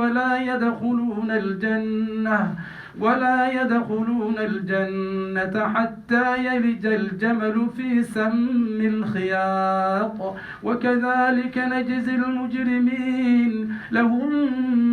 ولا يدخلون الجنة حتى يلج الجمل في سم الخياط وكذلك نجزي المجرمين لهم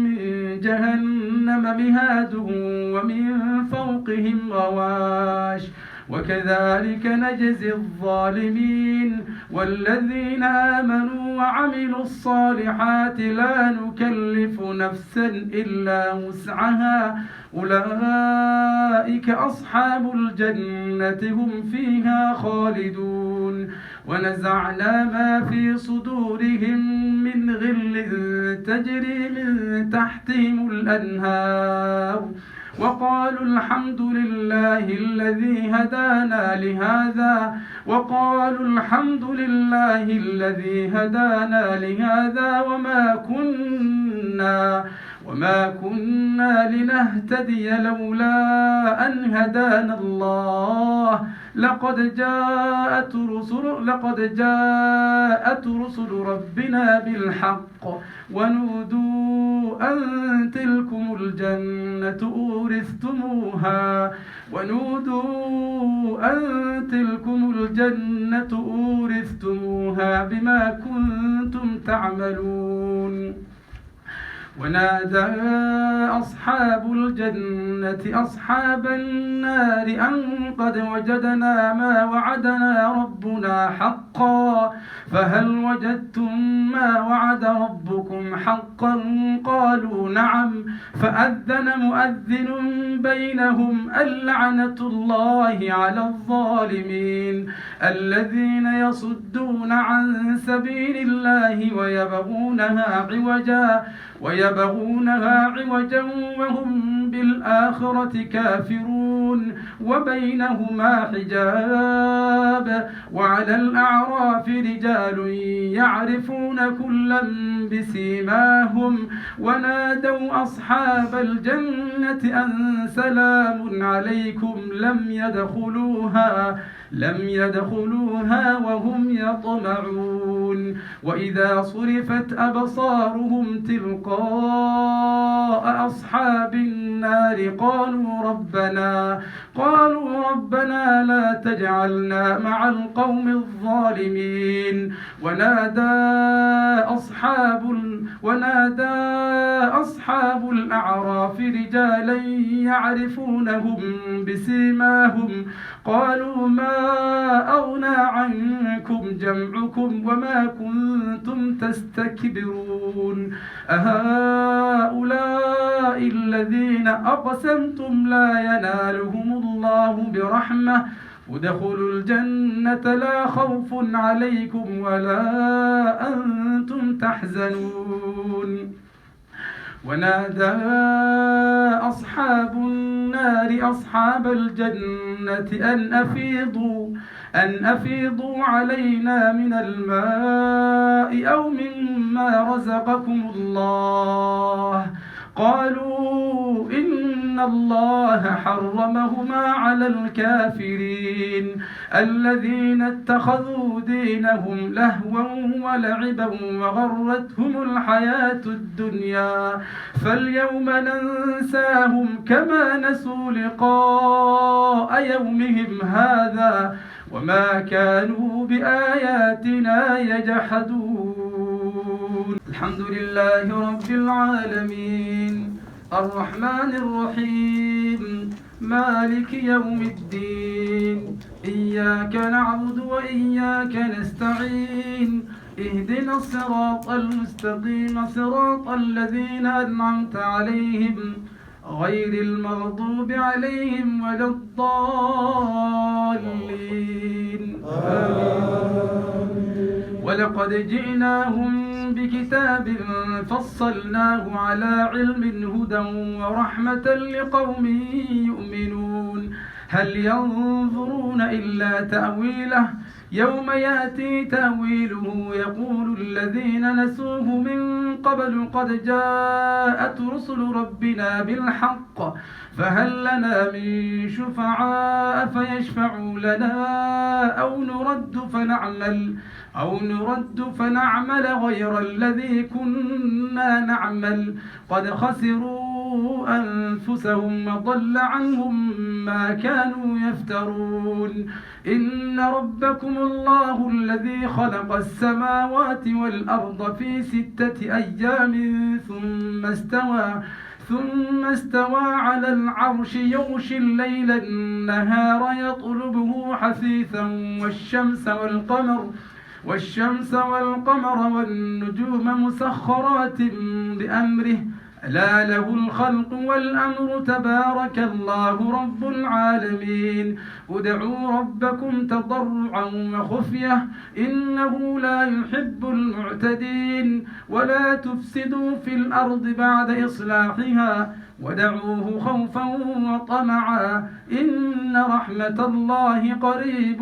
من جهنم مهاد ومن فوقهم غواش وكذلك نجزي الظالمين والذين آمنوا وعملوا الصالحات لا نكلف نفسا إلا وسعها أولئك أصحاب الجنة هم فيها خالدون ونزعنا ما في صدورهم من غل تجري من تحتهم الأنهار وقالوا الحمد لله الذي هدانا لهذا وما كنا لنهتدي لولا أن هدانا الله لقد جاءت رسل ربنا بالحق ونودوا أن تلكم الجنة أورثتموها بما كنتم تعملون. ونادى أصحاب الجنة أصحاب النار أن قد وجدنا ما وعدنا ربنا حقا فهل وجدتم ما وعد ربكم حقا؟ قالوا نعم. فأذن مؤذن بينهم اللعنة الله على الظالمين الذين يصدون عن سبيل الله ويبغونها عوجا وهم بالآخرة كافرون وبينهما حجاب. وعلى الأعراف رجال يعرفون كلا بسيماهم ونادوا أصحاب الجنة أن سلام عليكم لم يدخلوها وهم يطمعون. وإذا صرفت أبصارهم تلقاء أصحاب النار قالوا ربنا لا تجعلنا مع القوم الظالمين. ونادى أصحاب الأعراف رجالا يعرفونهم بسيماهم قالوا ما أغنى عنكم جمعكم وما كنتم تستكبرون أهؤلاء الذين أقسمتم لا ينالهم الله برحمة ادخلوا الجنة لا خوف عليكم ولا أنتم تحزنون. ونادى أصحاب النار أصحاب الجنة أن أفيضوا علينا من الماء أو مما رزقكم الله. قالوا إن الله حرمهما على الكافرين الذين اتخذوا دينهم لهوا ولعبا وغرتهم الحياة الدنيا فاليوم ننساهم كما نسوا لقاء يومهم هذا وما كانوا بآياتنا يجحدون. الحمد لله رب العالمين الرحمن الرحيم مالك يوم الدين إياك نعبد وإياك نستعين اهدنا الصراط المستقيم صراط الذين أنعمت عليهم غير المغضوب عليهم ولا الضالين ولقد جئناهم بكتاب فصلناه على علم هدى ورحمة لقوم يؤمنون هل ينظرون إلا تأويله يوم يأتي تأويله يقول الذين نسوه من قبل قد جاءت رسل ربنا بالحق فهل لنا من شفعاء فيشفعوا لنا أو نرد فنعمل غير الذي كنا نعمل قد خسروا أنفسهم وضل عنهم ما كانوا يفترون. إن ربكم الله الذي خلق السماوات والأرض في 6 أيام ثم استوى على العرش يغشي الليل النهار يطلبه حثيثا والشمس والقمر والنجوم مسخرات بأمره ألا له الخلق والأمر تبارك الله رب العالمين ادعوا ربكم تضرعا وخفية إنه لا يحب المعتدين ولا تفسدوا في الأرض بعد إصلاحها ودعوه خوفا وطمعا إن رحمة الله قريب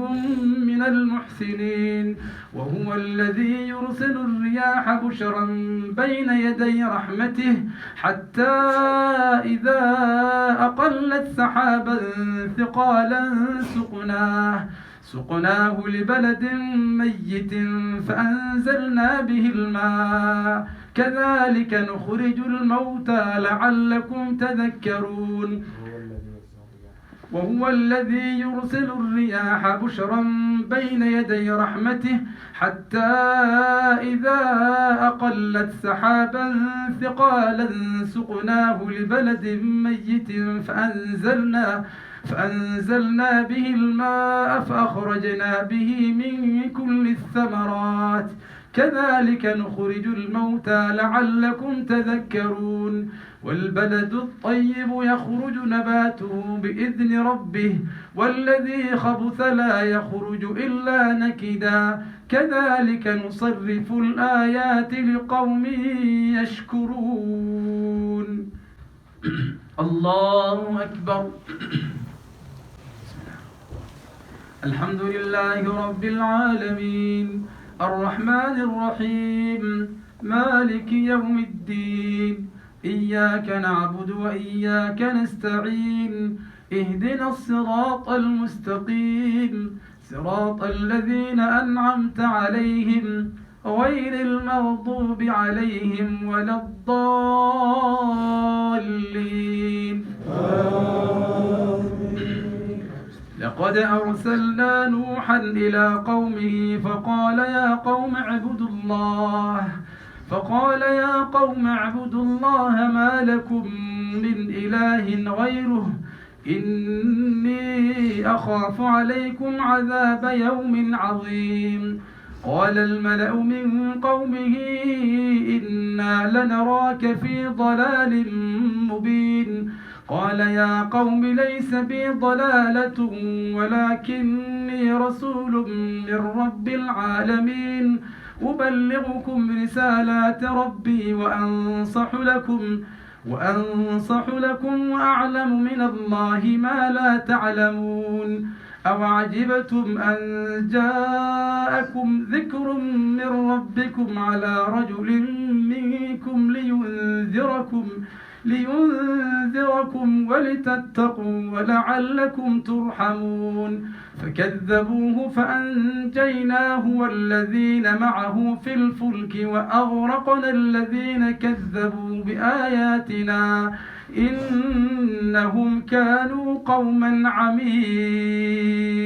من المحسنين وهو الذي يرسل الرياح بشرا بين يدي رحمته حتى إذا أقلت سحابا ثقالا سقناه لبلد ميت فأنزلنا به الماء كذلك نخرج الموتى لعلكم تذكرون وهو الذي يرسل الرياح بشرا بين يدي رحمته حتى إذا أقلت سحابا ثقالا سقناه لبلد ميت فأنزلنا به الماء فأخرجنا به من كل الثمرات كذلك نخرج الموتى لعلكم تذكرون والبلد الطيب يخرج نباته بإذن ربه والذي خبث لا يخرج إلا نكدا كذلك نصرف الآيات لقوم يشكرون الله أكبر الحمد لله رب العالمين الرحمن الرحيم مالك يوم الدين إياك نعبد وإياك نستعين اهدنا الصراط المستقيم صراط الذين أنعمت عليهم غير المغضوب عليهم ولا الضالين لقد أرسلنا نوحا إلى قومه فقال يا قوم اعبدوا الله ما لكم من إله غيره إني أخاف عليكم عذاب يوم عظيم قال الملأ من قومه إنا لنراك في ضلال مبين قال يا قوم ليس بي ضلالة ولكني رسول من رب العالمين أبلغكم رسالات ربي وأنصح لكم وأعلم من الله ما لا تعلمون أوعجبتم أن جاءكم ذكر من ربكم على رجل منكم لينذركم ولتتقوا ولعلكم ترحمون فكذبوه فأنجيناه والذين معه في الفلك وأغرقنا الذين كذبوا بآياتنا إنهم كانوا قوما عمين.